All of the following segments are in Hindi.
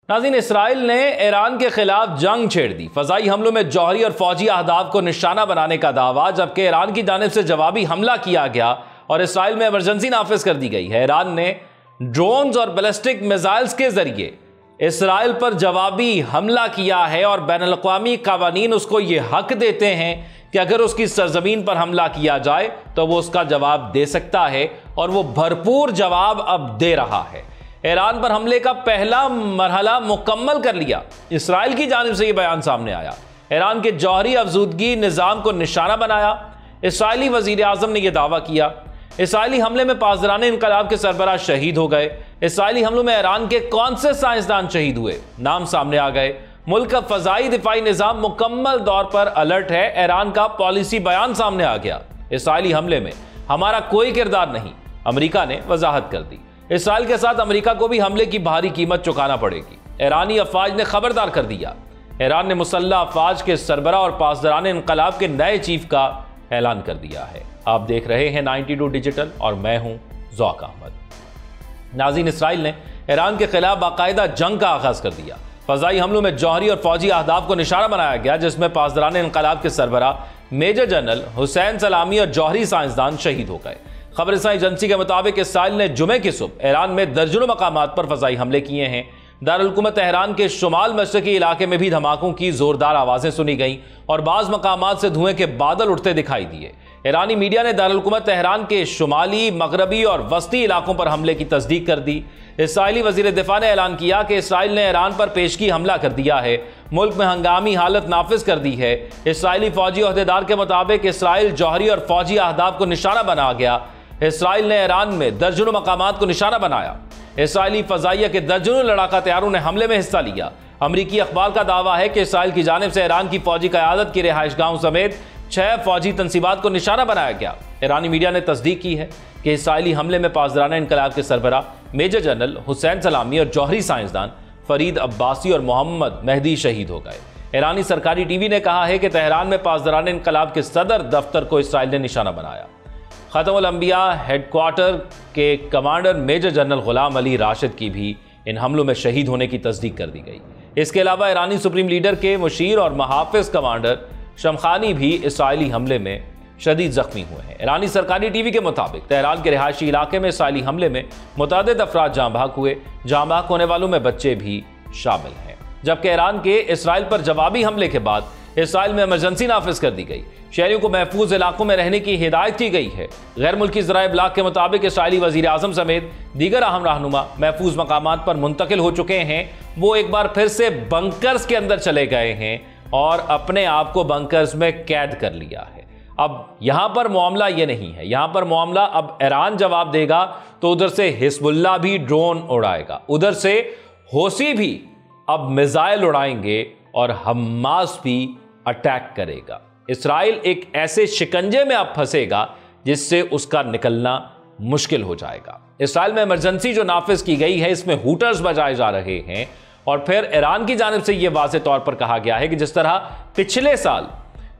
नाज़रीन, इसराइल ने ईरान के खिलाफ जंग छेड़ दी। फजाई हमलों में जौहरी और फौजी अहदाफ को निशाना बनाने का दावा, जबकि ईरान की जानिब से जवाबी हमला किया गया और इसराइल में इमरजेंसी नाफिज कर दी गई है। ईरान ने ड्रोन्स और बैलिस्टिक मिसाइल्स के जरिए इसराइल पर जवाबी हमला किया है और बैनुल-अक़वामी क़वानीन उसको यह हक देते हैं कि अगर उसकी सरजमीन पर हमला किया जाए तो वो उसका जवाब दे सकता है, और वो भरपूर जवाब अब दे रहा है। ईरान पर हमले का पहला मरहला मुकम्मल कर लिया। इसराइल की जानिब से यह बयान सामने आया। ईरान के जौहरी अफजूदगी निज़ाम को निशाना बनाया। इसराइली वज़ीर आज़म ने यह दावा किया। इसराइली हमले में पासदाराने इनकलाब के सरबराह शहीद हो गए। इसराइली हमलों में ईरान के कौन से साइंसदान शहीद हुए, नाम सामने आ गए। मुल्क का फ़ज़ाई दिफाई निज़ाम मुकम्मल तौर पर अलर्ट है। ईरान का पॉलिसी बयान सामने आ गया। इसराइली हमले में हमारा कोई किरदार नहीं, अमरीका ने वजाहत कर दी। इसराइल के साथ अमरीका को भी हमले की भारी कीमत चुकाना पड़ेगी। ईरानी अफवाज ने खबरदार कर दिया। ईरान ने मुसल्लह अफवाज के सरबराह और पासदाराने इनकलाब के नए चीफ का ऐलान कर दिया है। आप देख रहे हैं 92 डिजिटल और मैं हूं ज़ौक अहमद। नाज़रीन, इसराइल ने ईरान के खिलाफ बाकायदा जंग का आगाज कर दिया। फ़ज़ाई हमलों में जौहरी और फौजी अहदाफ को निशाना बनाया गया, जिसमें पासदाराने इनकलाब के सरबराह मेजर जनरल हुसैन सलामी और जौहरी साइंसदान शहीद हो गए। खबर एजेंसी के मुताबिक इसराइल ने जुमे की सुबह ईरान में दर्जनों मकामात पर फ़ज़ाई हमले किए हैं। दारुल हुकूमत तेहरान के शुमाल मशरकी इलाके में भी धमाकों की जोरदार आवाज़ें सुनी गईं और बाज़ मकामात से धुएं के बादल उठते दिखाई दिए। ईरानी मीडिया ने दारुल हुकूमत तेहरान के शुमाली, मगरबी और वस्ती इलाकों पर हमले की तस्दीक कर दी। इसराइली वज़ीर दिफा ने ऐलान किया कि इसराइल ने ईरान पर पेशगी हमला कर दिया है, मुल्क में हंगामी हालत नाफिज कर दी है। इसराइली फौजी अहदेदार के मुताबिक इसराइल जौहरी और फौजी अहदाफ को निशाना बना गया। इसराइल ने ईरान में दर्जनों मकामात को निशाना बनाया। इसराइली फजाइया के दर्जनों लड़ाका तैयारों ने हमले में हिस्सा लिया। अमरीकी अखबार का दावा है कि इसराइल की जानिब से ईरान की फौजी क़यादत की रिहाइशगाहों समेत 6 फौजी तंसीबात को निशाना बनाया गया। ईरानी मीडिया ने तस्दीक की है कि इसराइली हमले में पासदाराना इनकलाब के सरबराह मेजर जनरल हुसैन सलामी और जौहरी साइंसदान फरीद अब्बासी और मोहम्मद मेहदी शहीद हो गए। ईरानी सरकारी टीवी ने कहा है कि तेहरान में पासदाराना इनकलाब के सदर दफ्तर को इसराइल ने निशाना बनाया। ख़तमुल अंबिया हेडक्वार्टर के commander major general Ghulam Ali Rashid की भी इन हमलों में शहीद होने की तस्दीक कर दी गई। इसके अलावा ईरानी सुप्रीम लीडर के मुशीर और महाफिज कमांडर शमखानी भी इसराइली हमले में शदीद जख्मी हुए हैं। ईरानी सरकारी टीवी के मुताबिक तेहरान के रिहायशी इलाके में इसराइली हमले में मुतअद्दिद अफराद जाँ बहक हुए। जाँ बहक होने वालों में बच्चे भी शामिल हैं। जबकि ईरान के इसराइल पर जवाबी हमले के बाद इसराइल में इमरजेंसी नाफिज कर दी गई। शहरियों को महफूज इलाकों में रहने की हिदायत की गई है। गैर मुल्की ज़राए इब्लाग के मुताबिक इसराइली वज़ीर आज़म समेत दीगर अहम रहनुमा महफूज मकामात पर मुंतकिल हो चुके हैं। वो एक बार फिर से बंकर्स के अंदर चले गए हैं और अपने आप को बंकर्स में कैद कर लिया है। अब यहां पर मामला ये नहीं है, यहां पर मामला अब ईरान जवाब देगा तो उधर से हिजबुल्लाह भी ड्रोन उड़ाएगा, उधर से हौसी भी अब मिसाइल उड़ाएंगे और हमास भी अटैक करेगा। इसराइल एक ऐसे शिकंजे में अब फंसेगा जिससे उसका निकलना मुश्किल हो जाएगा। इसराइल में इमरजेंसी जो नाफिज की गई है, इसमें हूटर्स बजाए जा रहे हैं और फिर ईरान की जानिब से यह वाज़ेह तौर पर कहा गया है कि जिस तरह पिछले साल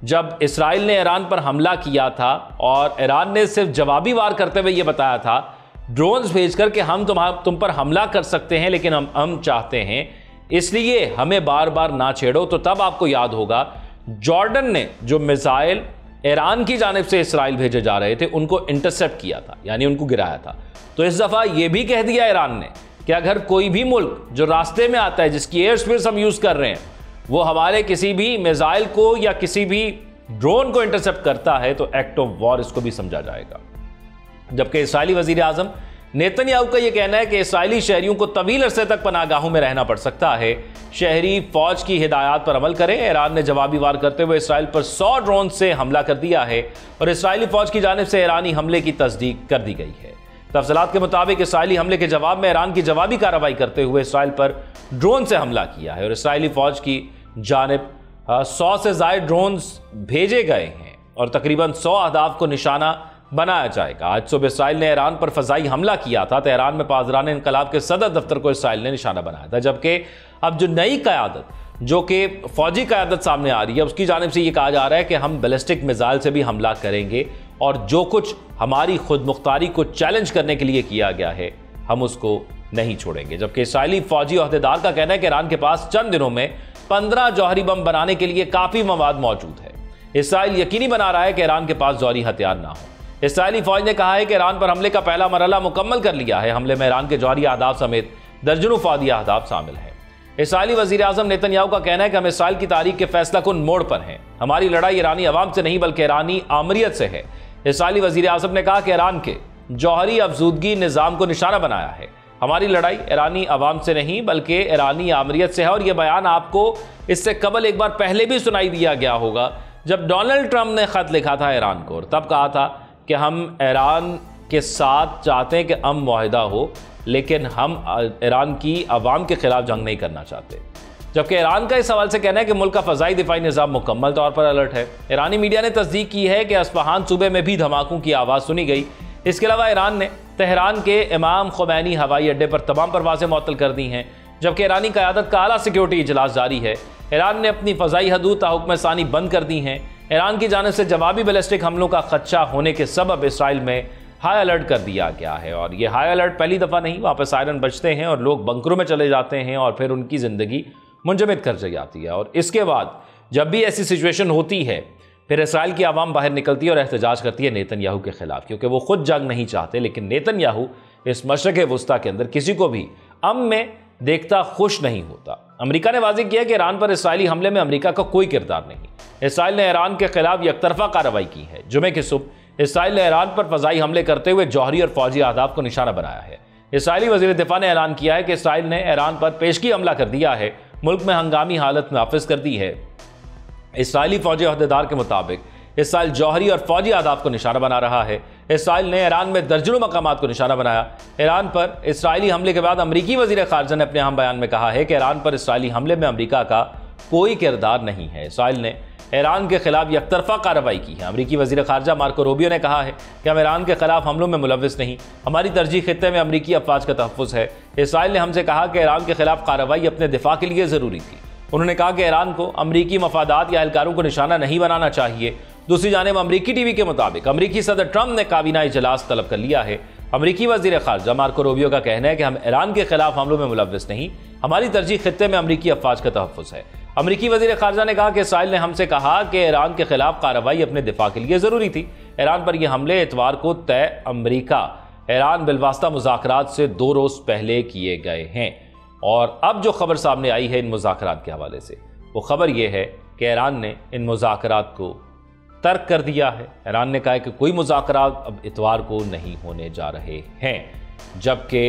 जब इसराइल ने ईरान पर हमला किया था और ईरान ने सिर्फ जवाबी वार करते हुए यह बताया था, ड्रोन्स भेजकर कि हम तुम पर हमला कर सकते हैं, लेकिन हम चाहते हैं इसलिए हमें बार बार ना छेड़ो। तो तब आपको याद होगा जॉर्डन ने जो मिसाइल ईरान की जानिब से इसराइल भेजे जा रहे थे उनको इंटरसेप्ट किया था, यानी उनको गिराया था। तो इस दफ़ा यह भी कह दिया ईरान ने कि अगर कोई भी मुल्क जो रास्ते में आता है, जिसकी एयर स्पेस हम यूज़ कर रहे हैं, वो हमारे किसी भी मिसाइल को या किसी भी ड्रोन को इंटरसेप्ट करता है तो एक्ट ऑफ वॉर इसको भी समझा जाएगा। जबकि इसराइली वज़ीर आज़म नेतन्याहू का यह कहना है कि इसराइली शहरियों को तवील अरसे तक पनाहगाहों में रहना पड़ सकता है, शहरी फौज की हिदायत पर अमल करें। ईरान ने जवाबी वार करते हुए इसराइल पर 100 ड्रोन से हमला कर दिया है और इसराइली फौज की जानिब से ईरानी हमले की तस्दीक कर दी गई है। तफसीलात के मुताबिक इसराइली हमले के जवाब में ईरान की जवाबी कार्रवाई करते हुए इसराइल पर ड्रोन से हमला किया है और इसराइली फौज की जानिब 100 से ज़ायद ड्रोन्स भेजे गए हैं और तकरीबन 100 अहदाफ को निशाना बनाया जाएगा। आज सुबह इसराइल ने ईरान पर फ़ज़ाई हमला किया था। तेहरान में पासदाराना इनकलाब के सदर दफ्तर को इसराइल ने निशाना बनाया था। जबकि अब जो नई क़यादत, जो कि फ़ौजी क़यादत सामने आ रही है, उसकी जानिब से ये कहा जा रहा है कि हम बैलिस्टिक मिसाइल से भी हमला करेंगे और जो कुछ हमारी खुद मुख्तारी को चैलेंज करने के लिए किया गया है हम उसको नहीं छोड़ेंगे। जबकि इसराइली फौजी ओहदेदार का कहना है कि ईरान के पास चंद दिनों में 15 जौहरी बम बनाने के लिए काफी मवाद मौजूद है। इसराइल यकीनी बना रहा है कि ईरान के पास जौहरी हथियार ना हो। इसराइली फौज ने कहा है कि ईरान पर हमले का पहला मरहला मुकम्मल कर लिया है। हमले में ईरान के जौहरी अहदाफ समेत दर्जनों फौजी अहदाफ शामिल हैं। इसराइली वजीर आजम नेतन्याहू का कहना है कि हम इसराइल की तारीख के फैसला कुन मोड़ पर हैं। हमारी लड़ाई ईरानी अवाम से नहीं बल्कि ईरानी आमरीत से है। इसराइली वजीर आजम ने कहा कि ईरान के जौहरी अफजूदगी निज़ाम को निशाना बनाया है। हमारी लड़ाई ईरानी अवाम से नहीं बल्कि ईरानी आमरीत से है। और यह बयान आपको इससे कबल एक बार पहले भी सुनाई दिया गया होगा, जब डोनाल्ड ट्रंप ने खत लिखा था ईरान को और तब कहा था कि हम ईरान के साथ चाहते हैं कि अमन मुआहिदा हो, लेकिन हम ईरान की अवाम के खिलाफ जंग नहीं करना चाहते। जबकि ईरान का इस सवाल से कहना है कि मुल्क का फ़ज़ाई दिफाई निज़ाम मुकम्मल तौर पर अलर्ट है। ईरानी मीडिया ने तस्दीक की है कि अस्फहान सूबे में भी धमाकों की आवाज़ सुनी गई। इसके अलावा ईरान ने तेहरान के इमाम खुमैनी हवाई अड्डे पर तमाम परवाज़ें मुअत्तल कर दी हैं। जबकि ईरानी क़यादत का आला सिक्योरिटी इजलास जारी है। ईरान ने अपनी फ़ज़ाई हदूद ताहुक्म सानी बंद कर दी हैं। ईरान की जानिब से जवाबी बैलिस्टिक हमलों का खदशा होने के सबब इसराइल में हाई अलर्ट कर दिया गया है। और ये हाई अलर्ट पहली दफ़ा नहीं, वहाँ पर सायरन बजते हैं और लोग बंकरों में चले जाते हैं और फिर उनकी ज़िंदगी मुंजमद कर जाती है। और इसके बाद जब भी ऐसी सिचुएशन होती है, फिर इसराइल की आवाम बाहर निकलती है और एहतजाज करती है नेतन्याहू के खिलाफ, क्योंकि वो खुद जंग नहीं चाहते। लेकिन नेतन्याहू इस मशरक़ वुस्ता के अंदर किसी को भी अमन में देखता खुश नहीं होता। अमेरिका ने वाज़ेह किया कि ईरान पर इसराइली हमले में अमेरिका का कोई किरदार नहीं। इसराइल ने ईरान के खिलाफ एकतरफा कार्रवाई की है। जुमे की सुबह इसराइल ने ईरान पर फ़ज़ाई हमले करते हुए जौहरी और फौजी अहदाफ को निशाना बनाया है। इसराइली वज़ीर दिफा ने ऐलान किया है कि इसराइल ने ईरान पर पेशगी हमला कर दिया है, मुल्क में हंगामी हालत नाफिज कर दी है। इसराइली फौजी अहदेदार के मुताबिक इसराइल जौहरी और फौजी अहदाफ को निशाना बना रहा है। इसराइल ने ईरान में दर्जनों मकामात को निशाना बनाया। ईरान पर इसराइली हमले के बाद अमरीकी वज़ीर ख़ारजा ने अपने अहम बयान में कहा है कि ईरान पर इसराइली हमले में अमरीका का कोई किरदार नहीं है। इसराइल ने ईरान के खिलाफ एकतरफा कार्रवाई की है। अमरीकी वज़ीर ख़ारजा मार्को रूबियो ने कहा है कि हम ईरान के खिलाफ हमलों में मुलव्विस नहीं, हमारी तरजीह खित्ते में अमरीकी अफवाज का तहफ़्फ़ुज़ है। इसराइल ने हमसे कहा कि ईरान के खिलाफ कार्रवाई अपने दिफा के लिए ज़रूरी थी। उन्होंने कहा कि ईरान को अमरीकी मफादात या एहलकारों को निशाना नहीं बनाना चाहिए। दूसरी जानिब अमरीकी टीवी के मुताबिक अमरीकी सदर ट्रंप ने काबीना इजलास तलब कर लिया है। अमरीकी वज़ीर ख़ारजा मार्को रूबियो का कहना है कि हम ईरान के खिलाफ हमलों में मुलव्विस नहीं, हमारी तरजीह खित्ते में अमरीकी अफवाज का तहफ़्फ़ुज़ है। अमरीकी वज़ीर ख़ारजा ने कहा कि इसराइल ने हमसे कहा कि ईरान के खिलाफ कार्रवाई अपने दिफा के लिए ज़रूरी थी। ईरान पर यह हमले इतवार को तय अमरीका ईरान बिलवास्ता मुज़ाकरात से 2 रोज़ पहले किए गए हैं। और अब जो खबर सामने आई है इन मुज़ाकरात के हवाले से, वो खबर ये है कि ईरान ने इन मुज़ाकरात को तर्क कर दिया है। ईरान ने कहा है कि कोई मुज़ाकरात अब इतवार को नहीं होने जा रहे हैं। जबकि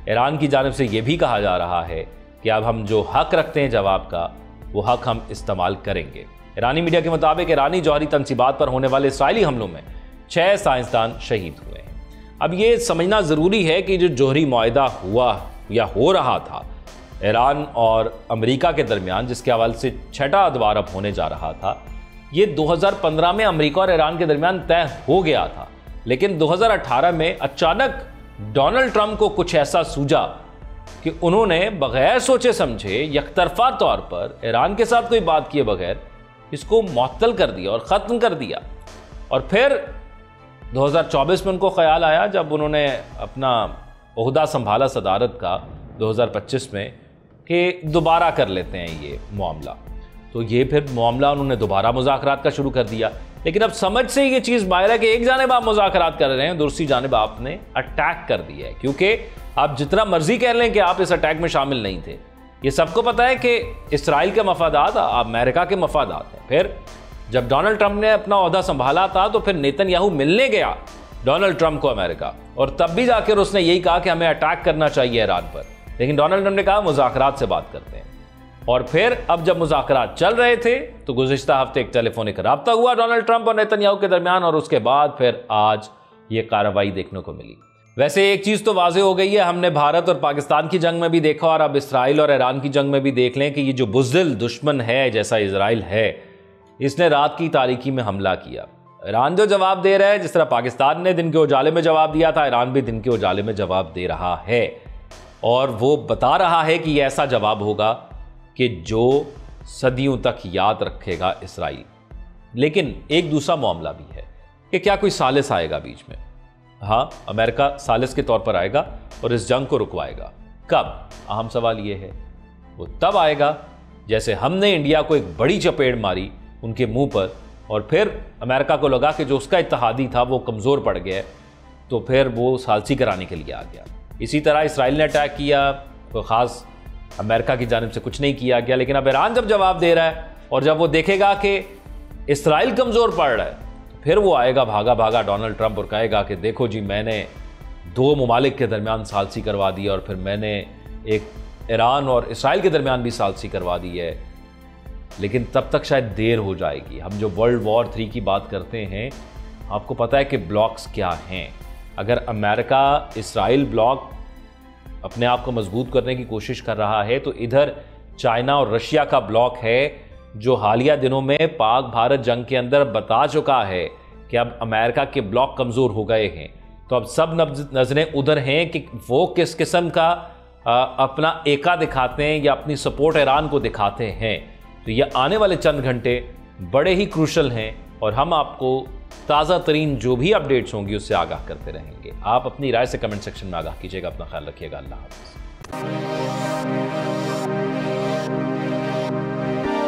ईरान की जानिब से ये भी कहा जा रहा है कि अब हम जो हक रखते हैं जवाब का, वो हक हम इस्तेमाल करेंगे। ईरानी मीडिया के मुताबिक ईरानी जौहरी तनसीबात पर होने वाले इसराइली हमलों में 6 साइंसदान शहीद हुए हैं। अब ये समझना ज़रूरी है कि जो जौहरी मुआहिदा हुआ या हो रहा था ईरान और अमेरिका के दरमियान, जिसके हवाले से 6ठा अदवार अब होने जा रहा था, ये 2015 में अमेरिका और ईरान के दरमियान तय हो गया था। लेकिन 2018 में अचानक डोनाल्ड ट्रंप को कुछ ऐसा सूझा कि उन्होंने बगैर सोचे समझे यकतरफा तौर पर ईरान के साथ कोई बात किए बगैर इसको मुअत्तल कर दिया और ख़त्म कर दिया। और फिर 2024 में उनको ख्याल आया, जब उन्होंने अपना ओहदा संभाला सदारत का 2025 में, कि दोबारा कर लेते हैं ये मामला। तो ये फिर मामला उन्होंने दोबारा मुज़ाकरात का शुरू कर दिया। लेकिन अब समझ से ये चीज़ बाहर है कि एक जानिब आप मुज़ाकरात कर रहे हैं, दूसरी जानिब आपने अटैक कर दिया है। क्योंकि आप जितना मर्जी कह लें कि आप इस अटैक में शामिल नहीं थे, ये सबको पता है कि इसराइल के मफादात अमेरिका के मफादात हैं। फिर जब डोनाल्ड ट्रंप ने अपना ओहदा संभाला था तो फिर नेतन्याहू मिलने गया डोनाल्ड ट्रंप को अमेरिका, और तब भी जाकर उसने यही कहा कि हमें अटैक करना चाहिए ईरान पर। लेकिन डोनाल्ड ट्रंप ने कहा मुज़ाकरात से बात करते हैं। और फिर अब जब मुज़ाकरात चल रहे थे तो गुज़िश्ता हफ्ते एक टेलीफोनिक रब्ता हुआ डोनाल्ड ट्रंप और नेतन्याहू के दरमियान, और उसके बाद फिर आज ये कार्रवाई देखने को मिली। वैसे एक चीज़ तो वाज़ेह हो गई है, हमने भारत और पाकिस्तान की जंग में भी देखा और अब इसराइल और ईरान की जंग में भी देख लें कि ये जो बुज़दिल दुश्मन है जैसा इसराइल है, इसने रात की तारीकी में हमला किया। ईरान जो जवाब दे रहा है, जिस तरह पाकिस्तान ने दिन के उजाले में जवाब दिया था, ईरान भी दिन के उजाले में जवाब दे रहा है। और वो बता रहा है कि यह ऐसा जवाब होगा कि जो सदियों तक याद रखेगा इसराइल। लेकिन एक दूसरा मामला भी है कि क्या कोई सालिस आएगा बीच में। हाँ, अमेरिका सालिस के तौर पर आएगा और इस जंग को रुकवाएगा। कब? अहम सवाल यह है। वो तब आएगा जैसे हमने इंडिया को एक बड़ी चपेट मारी उनके मुंह पर, और फिर अमेरिका को लगा कि जो उसका इत्तेहादी था वो कमज़ोर पड़ गया, तो फिर वो सालसी कराने के लिए आ गया। इसी तरह इसराइल ने अटैक किया, तो ख़ास अमेरिका की जानिब से कुछ नहीं किया गया, लेकिन अब ईरान जब जवाब दे रहा है और जब वो देखेगा कि इसराइल कमज़ोर पड़ रहा है, तो फिर वो आएगा भागा भागा डोनाल्ड ट्रंप और कहेगा कि देखो जी, मैंने दो ममालिक के दरमियान सालसी करवा दी और फिर मैंने एक ईरान और इसराइल के दरमियान भी सालसी करवा दी है। लेकिन तब तक शायद देर हो जाएगी। हम जो वर्ल्ड वॉर 3 की बात करते हैं, आपको पता है कि ब्लॉक्स क्या हैं। अगर अमेरिका इसराइल ब्लॉक अपने आप को मजबूत करने की कोशिश कर रहा है, तो इधर चाइना और रशिया का ब्लॉक है जो हालिया दिनों में पाक भारत जंग के अंदर बता चुका है कि अब अमेरिका के ब्लॉक कमज़ोर हो गए हैं। तो अब सब नज़रें उधर हैं कि वो किस किस्म का अपना एका दिखाते हैं या अपनी सपोर्ट ईरान को दिखाते हैं। तो ये आने वाले चंद घंटे बड़े ही क्रूशल हैं और हम आपको ताज़ा तरीन जो भी अपडेट्स होंगी उससे आगाह करते रहेंगे। आप अपनी राय से कमेंट सेक्शन में आगाह कीजिएगा। अपना ख्याल रखिएगा। अल्लाह हाफ़िज़।